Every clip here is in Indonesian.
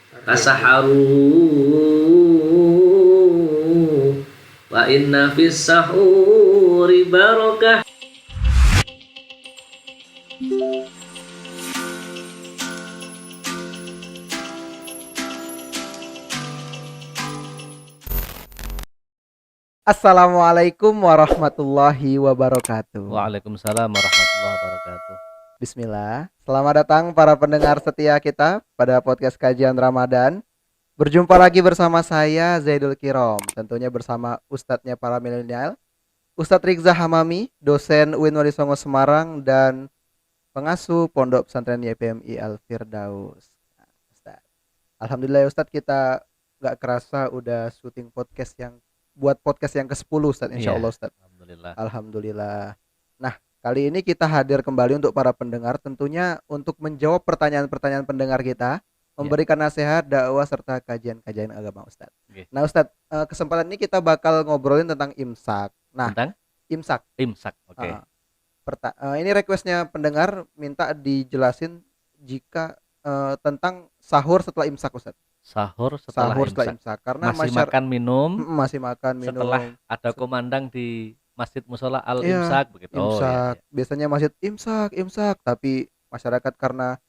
tasaharu wa inna fis sahuri barakah. Assalamualaikum warahmatullahi wabarakatuh. Waalaikumsalam warahmatullahi wabarakatuh. Bismillah. Selamat datang para pendengar setia kita pada podcast kajian Ramadan. Berjumpa lagi bersama saya Zaidul Kirom, tentunya bersama ustadznya para milenial, Ustadz Rizza Hamami, dosen UIN Walisongo Semarang dan pengasuh Pondok Pesantren YPMI Al Firdaus. Nah, Ustadz. Alhamdulillah ya Ustadz, kita nggak kerasa udah syuting podcast yang ke-10 Ustadz, insya Iya, Allah Ustadz. alhamdulillah. Alhamdulillah. Nah, kali ini kita hadir kembali untuk para pendengar, tentunya untuk menjawab pertanyaan-pertanyaan pendengar kita, Iya, memberikan nasihat, dakwah serta kajian-kajian agama Ustadz. oke. Nah, Ustadz, kesempatan ini kita bakal ngobrolin tentang imsak. Nah, Tentang imsak. imsak, oke. Ini requestnya pendengar minta dijelasin jika tentang sahur setelah imsak Ustadz. Sahur setelah Sahur setelah imsak. imsak karena Masih makan minum masih makan minum. setelah ada kumandang di Masjid Musola Iya, Al-Imsak begitu. Oh iya, imsak. iya. Biasanya masjid imsak, imsak, tapi masyarakat karena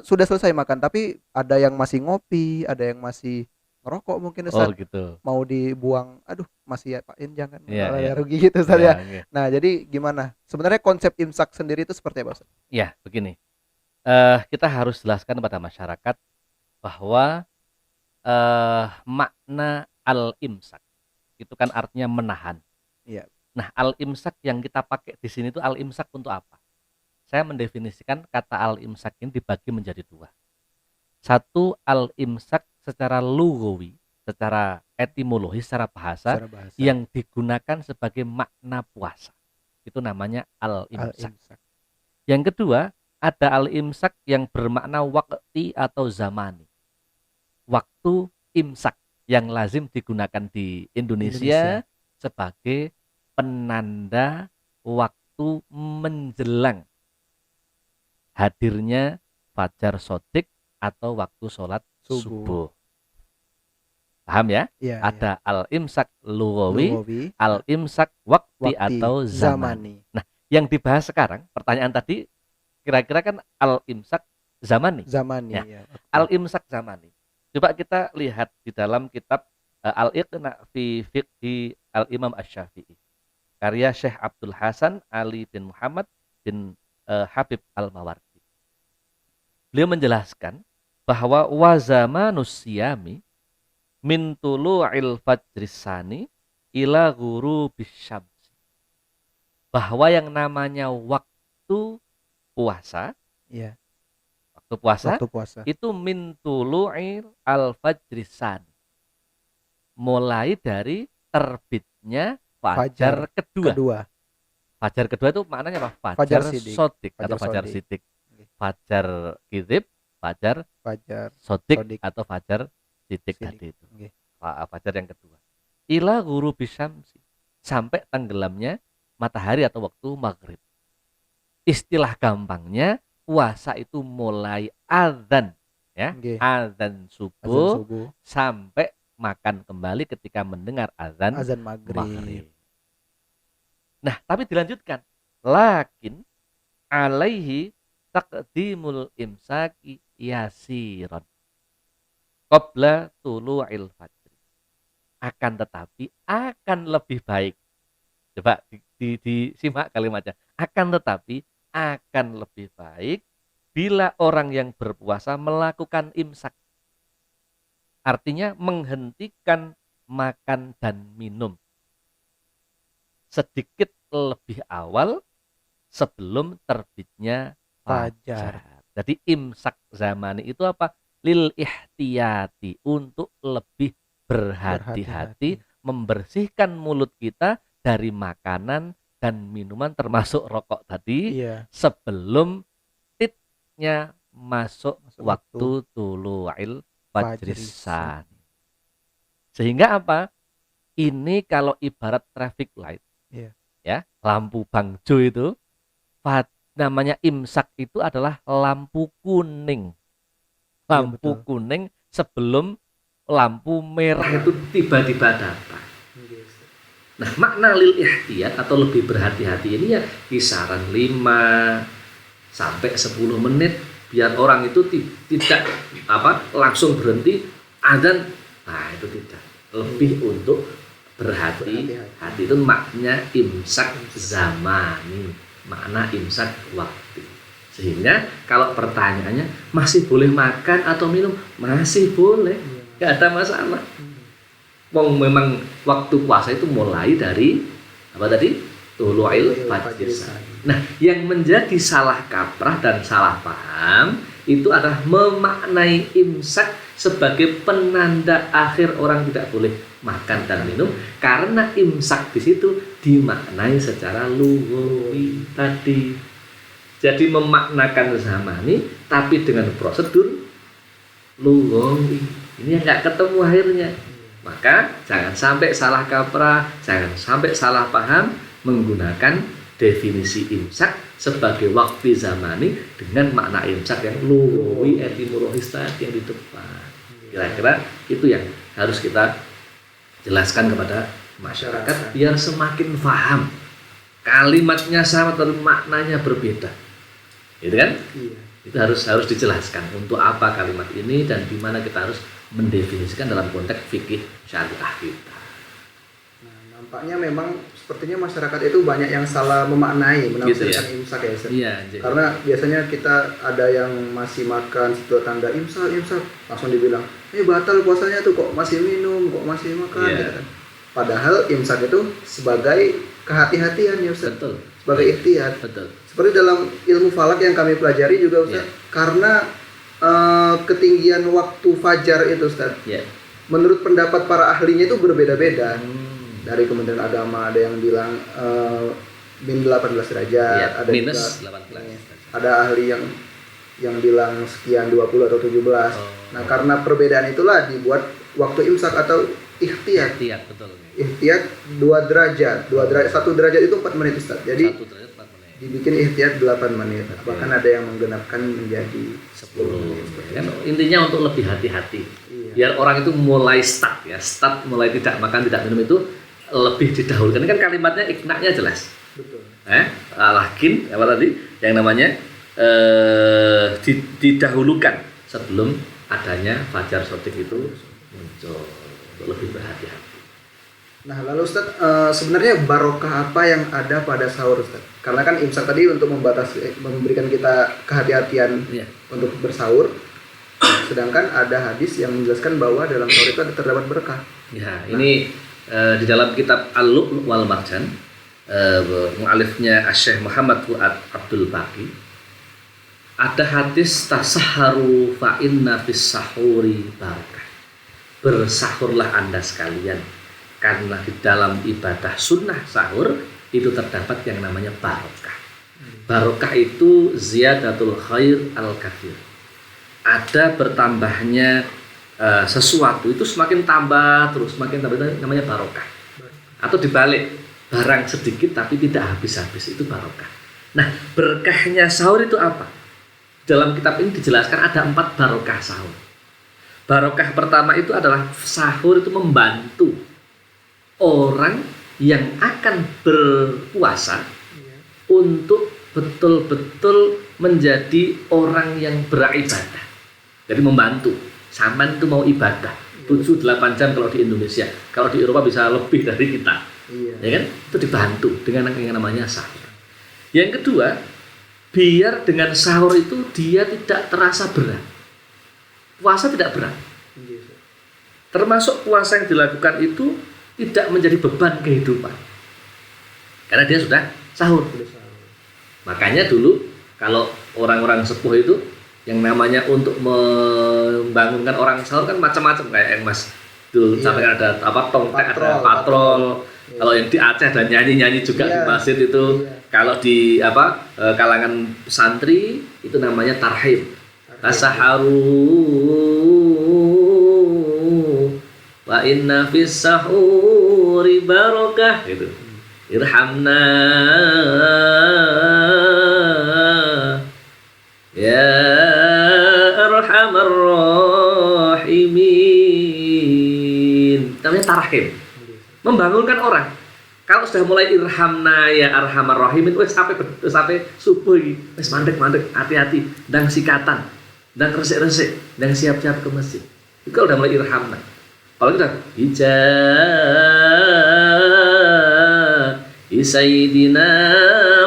sudah selesai makan, tapi ada yang masih ngopi, ada yang masih ngerokok mungkin Oh Ustaz. gitu. Mau dibuang, aduh, masih ya Pak In jangan Iya, iya. rugi gitu Ustaz Iya, ya. oke. Nah, jadi gimana? Sebenarnya konsep imsak sendiri itu seperti apa Ustaz? Iya, begini. Kita harus jelaskan pada masyarakat bahwa makna al-imsak itu kan artinya menahan. Iya, Nah, al-imsak yang kita pakai di sini itu al-imsak untuk apa? Saya mendefinisikan kata al-imsak ini dibagi menjadi dua. Satu, al-imsak secara lugawi, secara etimologi, secara bahasa secara bahasa yang digunakan sebagai makna puasa. Itu namanya al-imsak. al-imsak. Yang kedua, ada al-imsak yang bermakna waktu atau zamani. Waktu imsak yang lazim digunakan di Indonesia sebagai penanda waktu menjelang hadirnya fajar sodik atau waktu sholat subuh. Paham ya? Iya, Ada al-imsak lugawi, lugawi, al-imsak waktu waktu, atau zamani. zamani. Nah, yang dibahas sekarang, pertanyaan tadi kira-kira kan al-imsak zamani. Zamani Ya, ya. Waktu. al-imsak zamani. Coba kita lihat di dalam kitab Al-Iqna fi Fiqhi Al-Imam Asy-Syafi'i. Karya Syekh Abdul Hasan Ali bin Muhammad bin Habib Al-Mawardi. Beliau menjelaskan bahwa wazamanus siyami min tulu'il fajrisani ila ghurubis syamsi. Bahwa yang namanya waktu puasa, Iya, waktu puasa waktu puasa. itu min tulu'il al-fajrisani. Mulai dari terbitnya fajar kedua. Fajar kedua itu maknanya apa? Fajar sodik atau fajar sidik. Fajar kidib, fajar sodik atau fajar sidik tadi itu. Fajar yang kedua. Ila ghurubis syamsi, sampai tenggelamnya matahari atau waktu maghrib. Istilah gampangnya, puasa itu mulai azan, ya, azan subuh sampai makan kembali ketika mendengar azan maghrib. Nah, tapi dilanjutkan, lakin alaihi taqdimul imsaki yasiron qabla tulu'il fajri. Akan tetapi akan lebih baik. Coba disimak kalimatnya. Akan tetapi akan lebih baik bila orang yang berpuasa melakukan imsak. Artinya menghentikan makan dan minum sedikit lebih awal sebelum terbitnya fajar. Jadi imsak zamani itu apa? Lil ihtiyati, untuk lebih berhati-hati membersihkan mulut kita dari makanan dan minuman termasuk rokok tadi sebelum titnya masuk waktu tulu'il fajrisan. Sehingga apa? Ini kalau ibarat traffic light, ya, lampu bangjo itu, namanya imsak itu adalah lampu kuning. lampu betul. kuning sebelum lampu merah itu tiba-tiba datang. Nah, makna lil ihtiyat atau lebih berhati-hati ini ya kisaran 5 sampai 10 menit biar orang itu tidak langsung berhenti adzan. Nah, itu tidak. Lebih untuk berhati-hati. Itu makna imsak zamani, makna imsak waktu. Sehingga kalau pertanyaannya masih boleh makan atau minum, masih boleh, nggak ada masalah. Memang waktu puasa itu mulai dari apa tadi? Tulu'il fajr. Nah, yang menjadi salah kaprah dan salah paham itu adalah memaknai imsak sebagai penanda akhir orang tidak boleh makan dan minum, karena imsak di situ dimaknai secara lughawi tadi. Jadi memaknakan zamani tapi dengan prosedur lughawi. Ini yang nggak ketemu akhirnya. Maka jangan sampai salah kaprah, jangan sampai salah paham menggunakan definisi imsak sebagai waktu zamani dengan makna imsak yang lughawi etimologis tadi yang di depan. Kira-kira itu yang harus kita jelaskan kepada masyarakat biar semakin paham. Kalimatnya sama tapi maknanya berbeda. Gitu kan? Iya. Itu harus dijelaskan untuk apa kalimat ini dan di mana kita harus mendefinisikan dalam konteks fikih syariah kita. Nah, nampaknya memang sepertinya masyarakat itu banyak yang salah memaknai menafsirkan imsak ya, Ustaz. Iya, Karena biasanya kita ada yang masih makan setelah tanda imsak langsung dibilang, batal puasanya tuh, kok masih minum, kok masih makan gitu kan. Padahal imsak itu sebagai kehati-hatian ya, Ustaz. Betul. Sebagai ihtiyat. Betul. Seperti dalam ilmu falak yang kami pelajari juga, Ustaz. Karena ketinggian waktu fajar itu, Ustaz. Menurut pendapat para ahlinya itu berbeda-beda. Dari Kementerian Agama ada yang bilang min 18 derajat, ada minus juga 18. ada ahli yang bilang sekian 20 atau 17. Nah, karena perbedaan itulah dibuat waktu imsak atau ihtiyat. Betul. Ihtiyat 2 derajat. 1 derajat itu 4 menit, Ustaz. Jadi 1 derajat 4 menit. Dibikin ihtiyat 8 menit. Bahkan ada yang menggenapkan menjadi 10 menit. Kan intinya untuk lebih hati-hati. Biar orang itu mulai start mulai tidak makan, tidak minum itu lebih didahulukan. Ini kan kalimatnya iknanya jelas. Betul. Lakin apa tadi yang namanya didahulukan sebelum adanya fajar shadiq itu muncul, untuk lebih berhati-hati. Nah, lalu Ustaz, sebenarnya barokah apa yang ada pada sahur, Ustaz? Karena kan imsak tadi untuk memberikan kita kehati-hatian untuk bersahur. Sedangkan ada hadis yang menjelaskan bahwa dalam sahur itu terdapat berkah. Ini di dalam kitab Al-Lu'lu' wal Marjan, mu'alifnya Syekh Muhammad Fuad Abdul Baqi, ada hadis tasahharu fa inna fis sahuri barakah. Bersahurlah Anda sekalian, karena di dalam ibadah sunnah sahur itu terdapat yang namanya barokah. Barokah itu ziyadatul khair al-kathir. Ada bertambahnya sesuatu itu semakin tambah terus, semakin tambah, itu namanya barokah. Atau dibalik, barang sedikit tapi tidak habis-habis, itu barokah. Nah, berkahnya sahur itu apa? Dalam kitab ini dijelaskan ada 4 barokah sahur. Barokah pertama itu adalah sahur itu membantu orang yang akan berpuasa untuk betul-betul menjadi orang yang beribadah. Jadi membantu. Sampean itu mau ibadah 7-8 jam kalau di Indonesia. Kalau di Eropa bisa lebih dari kita. Ya kan? Itu dibantu dengan yang namanya sahur. Yang kedua, biar dengan sahur itu dia tidak terasa berat. Puasa tidak berat. Termasuk puasa yang dilakukan itu tidak menjadi beban kehidupan. Karena dia sudah sahur. Makanya dulu kalau orang-orang sepuh itu yang namanya untuk membangunkan orang sahur kan macam-macam, kayak yang Mas dulu sampaikan ada tongkat, ada patrol. Kalau yang di Aceh ada nyanyi-nyanyi juga di masjid itu. Kalau di kalangan santri itu namanya tarhib. Tasaharu wa inna fis sahuri barakah gitu. Irhamna ya arhamar rahimin. Namanya tarhim. Membangunkan orang. Kalau sudah mulai irhamna ya arhamar rahimin, wes sampai subuh iki. Wes mandek, hati-hati, ndang sikatan, ndang resik-resik, ndang siap-siap ke masjid. Itu kalau udah mulai irhamna. Kalau kita Sayyidina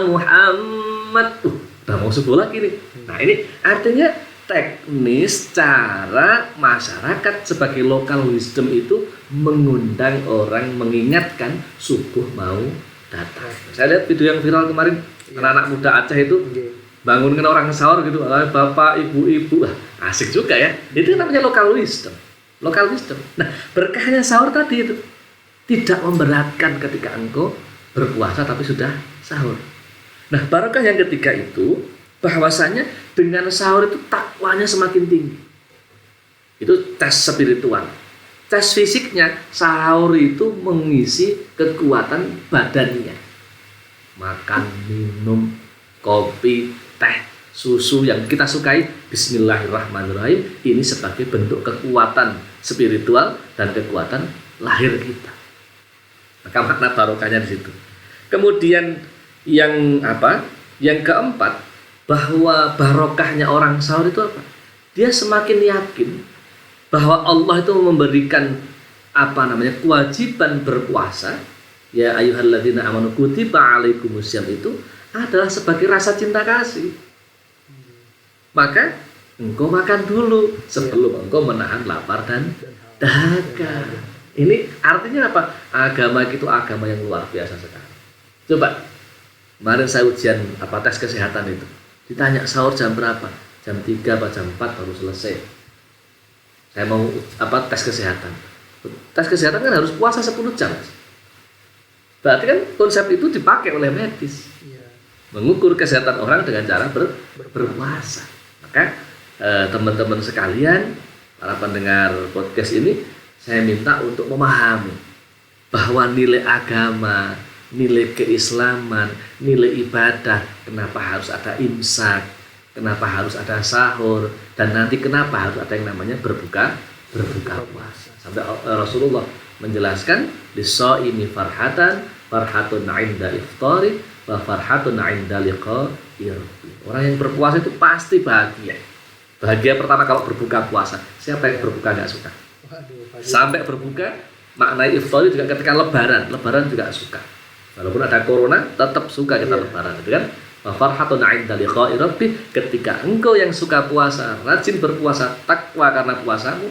Muhammad, udah mau subuh lagi nih. Nah ini artinya teknis cara masyarakat sebagai local wisdom itu mengundang orang, mengingatkan subuh mau datang. Saya lihat video yang viral kemarin, anak-anak muda Aceh itu bangunkan orang sahur gitu, bapak, ibu-ibu, asik juga ya. Itu namanya local wisdom. Local wisdom. Nah, berkahnya sahur tadi itu tidak memberatkan ketika engkau berpuasa tapi sudah sahur. Nah, barokah yang ketiga itu bahwasanya dengan sahur itu takwanya semakin tinggi. Itu tes spiritual. Tes fisiknya, sahur itu mengisi kekuatan badannya. Makan, minum, kopi, teh, susu yang kita sukai, bismillahirrahmanirrahim, ini sebagai bentuk kekuatan spiritual dan kekuatan lahir kita. Maka makna barokahnya di situ. Kemudian yang Yang keempat, bahwa barokahnya orang sahur itu apa? Dia semakin yakin bahwa Allah itu memberikan kewajiban berpuasa. Ya ayyuhalladzina amanu kutiba alaikumusiyam itu adalah sebagai rasa cinta kasih. Maka engkau makan dulu sebelum engkau menahan lapar dan dahaga. Ini artinya apa? Agama itu agama yang luar biasa sekali. Coba kemarin saya ujian tes kesehatan itu. Ditanya sahur jam berapa? Jam 3 atau jam 4 baru selesai. Saya mau tes kesehatan. Tes kesehatan kan harus puasa 10 jam. Berarti kan konsep itu dipakai oleh medis. Mengukur kesehatan orang dengan cara berpuasa. Maka teman-teman sekalian, para pendengar podcast ini, saya minta untuk memahami bahwa nilai agama, nilai keislaman, nilai ibadah, kenapa harus ada imsak, kenapa harus ada sahur, dan nanti kenapa harus ada yang namanya berbuka puasa. Sampai Rasulullah menjelaskan lis-shaimi farhatun 'inda iftari wa farhatun 'inda liqa'i rabbi. Orang yang berpuasa itu pasti bahagia. Bahagia pertama kalau berbuka puasa. Siapa yang berbuka nggak suka? Sampai berbuka, maknai iftari juga ketika lebaran juga suka. Walaupun ada corona, tetap suka kita lebaran, gitu kan? Wa farhatun 'inda liqa'i rabbi, ketika engkau yang suka puasa, rajin berpuasa, takwa karena puasamu,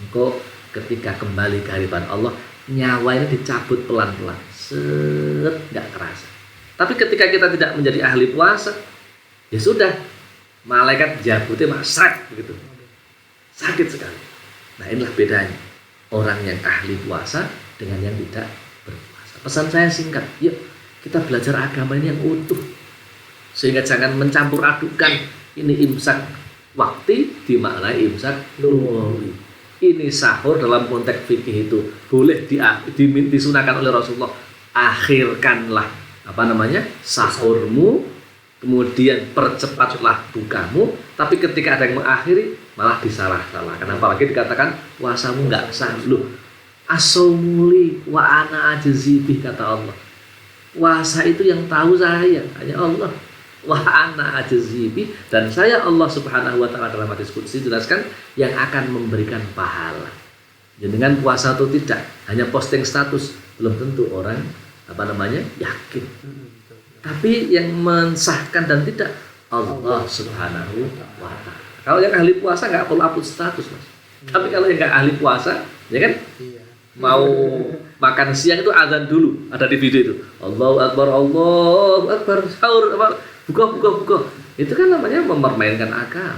engkau ketika kembali ke hadapan Allah, nyawa ini dicabut pelan-pelan, nggak kerasa. Tapi ketika kita tidak menjadi ahli puasa, ya sudah, malaikat jabutnya masrak begitu, sakit sekali. Nah inilah bedanya orang yang ahli puasa dengan yang tidak berpuasa. Pesan saya singkat, yuk kita belajar agama ini yang utuh, sehingga jangan mencampur adukan. Ini imsak waktu dimaknai imsak lughwi. Ini sahur dalam konteks fikih itu boleh disunahkan oleh Rasulullah. Akhirkanlah sahurmu, kemudian percepatlah bukamu. Tapi ketika ada yang mengakhiri malah disalah-salahkan. Apalagi dikatakan puasamu nggak sah. Loh, as-saumuli wa ana ajzibih, kata Allah. Puasa itu yang tahu saya hanya Allah. Wa ana ajzibih, dan saya Allah Subhanahu wa taala dalam hadis qudsi jelaskan yang akan memberikan pahala. Jadi dengan puasa atau tidak, hanya posting status belum tentu orang yakin. Tapi yang mensahkan dan tidak Allah Subhanahu wa taala. Kalau yang ahli puasa nggak perlu upload status, Mas. Tapi kalau yang nggak ahli puasa, ya kan? Mau makan siang itu azan dulu, ada di video itu. Allahu Akbar, sahur, buka. Itu kan namanya mempermainkan agama.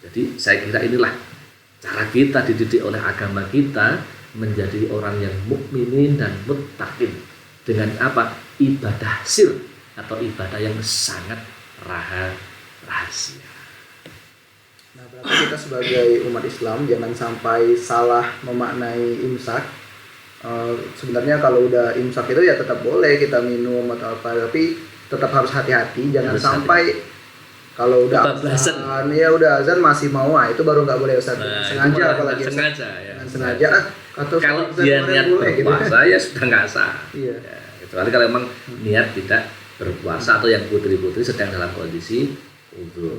Jadi saya kira inilah cara kita dididik oleh agama kita menjadi orang yang mukminin dan muttaqin dengan ibadah sir atau ibadah yang sangat rahasia. Nah, berarti kita sebagai umat Islam jangan sampai salah memaknai imsak. Sebenarnya kalau udah imsak itu ya tetap boleh kita minum atau apa, tapi tetap harus hati-hati, jangan sampai Kalau udah Kebablasan. azan, ya udah azan masih mau, itu baru nggak boleh Ustaz. Nah, Sengaja itu malah apalagi Ustaz. sengaja ya. Dengan sengaja atau Kalau Ustaz dia kemarin niat boleh, gitu. berpuasa ya sudah nggak sah. Iya. Ya, kecuali kalau memang niat tidak berpuasa atau yang putri-putri sedang dalam kondisi uzur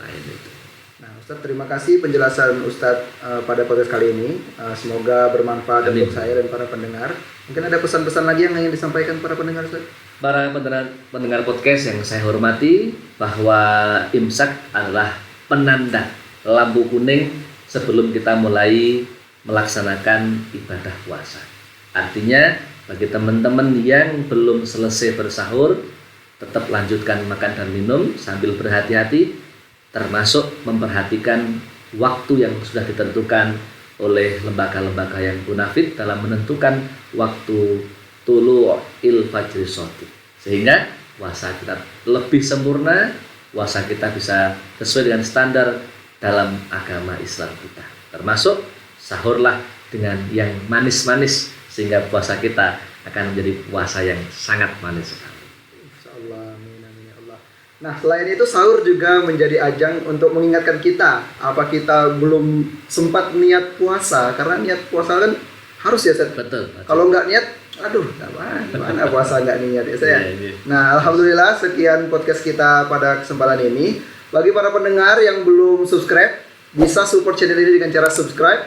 lain itu. Nah, Ustaz, terima kasih penjelasan Ustaz pada podcast kali ini. Semoga bermanfaat Amin. untuk saya dan para pendengar. Mungkin ada pesan-pesan lagi yang ingin disampaikan para pendengar, Ustaz? Para pendengar podcast yang saya hormati, bahwa imsak adalah penanda lampu kuning sebelum kita mulai melaksanakan ibadah puasa. Artinya bagi teman-teman yang belum selesai bersahur, tetap lanjutkan makan dan minum sambil berhati-hati, termasuk memperhatikan waktu yang sudah ditentukan oleh lembaga-lembaga yang munafik dalam menentukan waktu tulu'il fajri shadiq, sehingga puasa kita lebih sempurna, puasa kita bisa sesuai dengan standar dalam agama Islam kita. Termasuk sahurlah dengan yang manis-manis, sehingga puasa kita akan menjadi puasa yang sangat manis sekali. Insyaallah, amin amin ya Allah. Nah, selain itu sahur juga menjadi ajang untuk mengingatkan kita apa kita belum sempat niat puasa, karena niat puasa kan harus ya Ustaz. Betul. Kalau nggak niat, aduh, gimana puasa nggak niat ya saya. Iya. Nah, alhamdulillah sekian podcast kita pada kesempatan ini. Bagi para pendengar yang belum subscribe, bisa support channel ini dengan cara subscribe.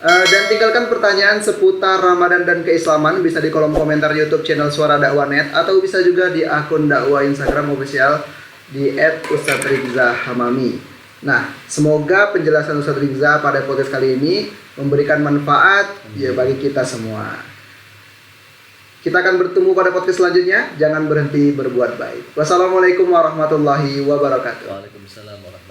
Dan tinggalkan pertanyaan seputar Ramadan dan keislaman bisa di kolom komentar YouTube channel Suara Dakwah Net, atau bisa juga di akun dakwah Instagram official di @ustadzrizzahamami. Nah, semoga penjelasan Ustadz Rizza pada podcast kali ini memberikan manfaat ya bagi kita semua. Kita akan bertemu pada podcast selanjutnya. Jangan berhenti berbuat baik. Wassalamualaikum warahmatullahi wabarakatuh. Waalaikumsalam warahmatullahi wabarakatuh.